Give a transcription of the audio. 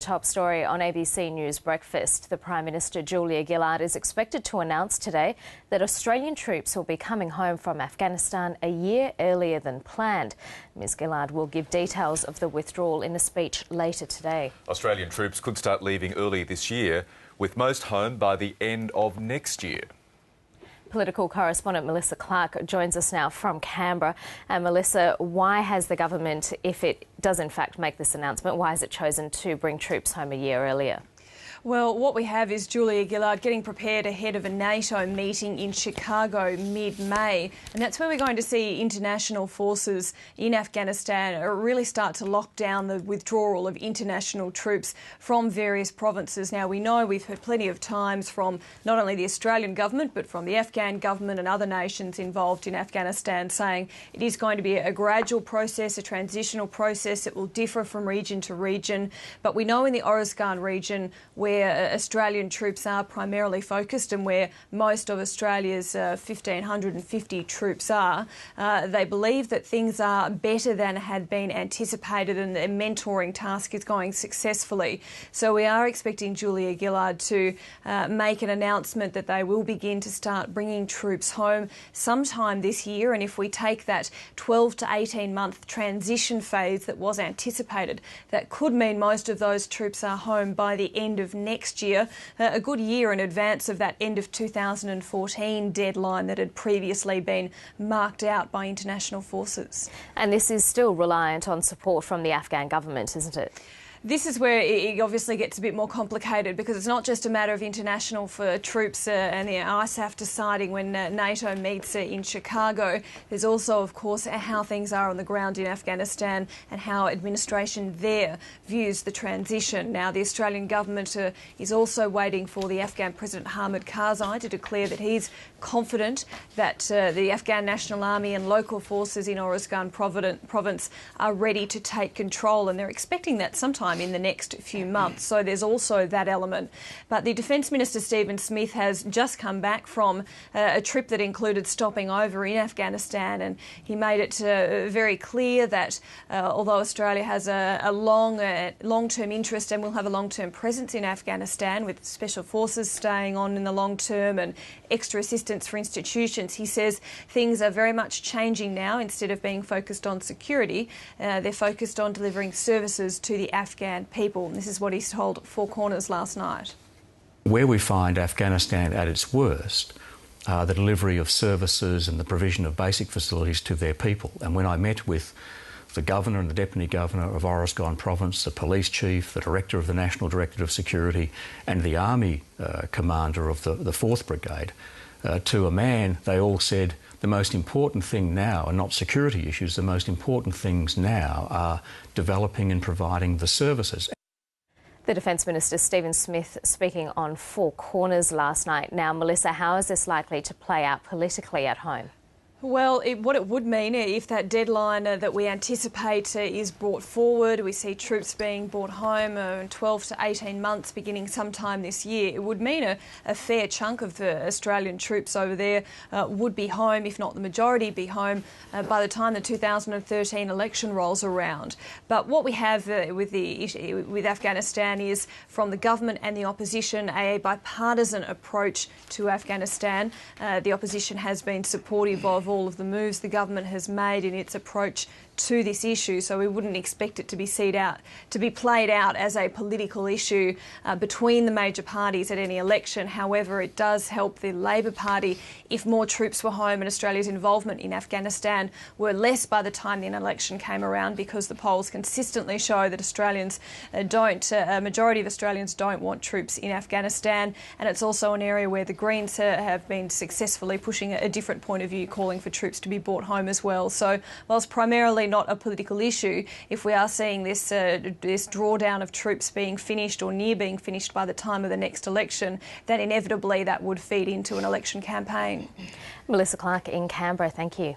Top story on ABC News Breakfast. The Prime Minister Julia Gillard is expected to announce today that Australian troops will be coming home from Afghanistan a year earlier than planned. Ms Gillard will give details of the withdrawal in a speech later today. Australian troops could start leaving early this year, with most home by the end of next year. Political correspondent Melissa Clark joins us now from Canberra. And Melissa, why has the government, if it does in fact make this announcement, why has it chosen to bring troops home a year earlier? Well, what we have is Julia Gillard getting prepared ahead of a NATO meeting in Chicago mid-May. And that's where we're going to see international forces in Afghanistan really start to lock down the withdrawal of international troops from various provinces. Now, we know we've heard plenty of times from not only the Australian government, but from the Afghan government and other nations involved in Afghanistan saying it is going to be a gradual process, a transitional process. It will differ from region to region. But we know in the Oruzgan region, where Australian troops are primarily focused and where most of Australia's 1,550 troops are, they believe that things are better than had been anticipated and the mentoring task is going successfully. So we are expecting Julia Gillard to make an announcement that they will begin to start bringing troops home sometime this year. And if we take that 12 to 18-month transition phase that was anticipated, that could mean most of those troops are home by the end of next year, a good year in advance of that end of 2014 deadline that had previously been marked out by international forces. And this is still reliant on support from the Afghan government, isn't it? This is where it obviously gets a bit more complicated because it's not just a matter of international for troops and the ISAF deciding when NATO meets in Chicago. There's also, of course, how things are on the ground in Afghanistan and how administration there views the transition. Now, the Australian government is also waiting for the Afghan President Hamid Karzai to declare that he's confident that the Afghan National Army and local forces in Oruzgan province are ready to take control, and they're expecting that sometime in the next few months. So there's also that element. But the Defence Minister Stephen Smith has just come back from a trip that included stopping over in Afghanistan, and he made it very clear that although Australia has a long-term interest and will have a long-term presence in Afghanistan with special forces staying on in the long term and extra assistance for institutions, he says things are very much changing now. Instead of being focused on security, they're focused on delivering services to the Afghan people. And this is what he told Four Corners last night. Where we find Afghanistan at its worst are the delivery of services and the provision of basic facilities to their people. And when I met with the Governor and the Deputy Governor of Oruzgan Province, the Police Chief, the Director of the National Directorate of Security and the Army Commander of the 4th Brigade, to a man, they all said the most important thing now are not security issues, the most important things now are developing and providing the services. The Defence Minister Stephen Smith speaking on Four Corners last night. Now, Melissa, how is this likely to play out politically at home? Well, what it would mean if that deadline that we anticipate is brought forward, we see troops being brought home in 12 to 18 months beginning sometime this year, it would mean a fair chunk of the Australian troops over there would be home, if not the majority be home, by the time the 2013 election rolls around. But what we have with Afghanistan is, from the government and the opposition, a bipartisan approach to Afghanistan. The opposition has been supportive of all of the moves the government has made in its approach to this issue, so we wouldn't expect it to be played out as a political issue between the major parties at any election. However, it does help the Labor Party if more troops were home and Australia's involvement in Afghanistan were less by the time the election came around, because the polls consistently show that a majority of Australians don't want troops in Afghanistan, and it's also an area where the Greens have been successfully pushing a different point of view, calling for troops to be brought home as well. So whilst primarily not a political issue, if we are seeing this drawdown of troops being finished or near being finished by the time of the next election, then inevitably that would feed into an election campaign. Melissa Clark in Canberra, thank you.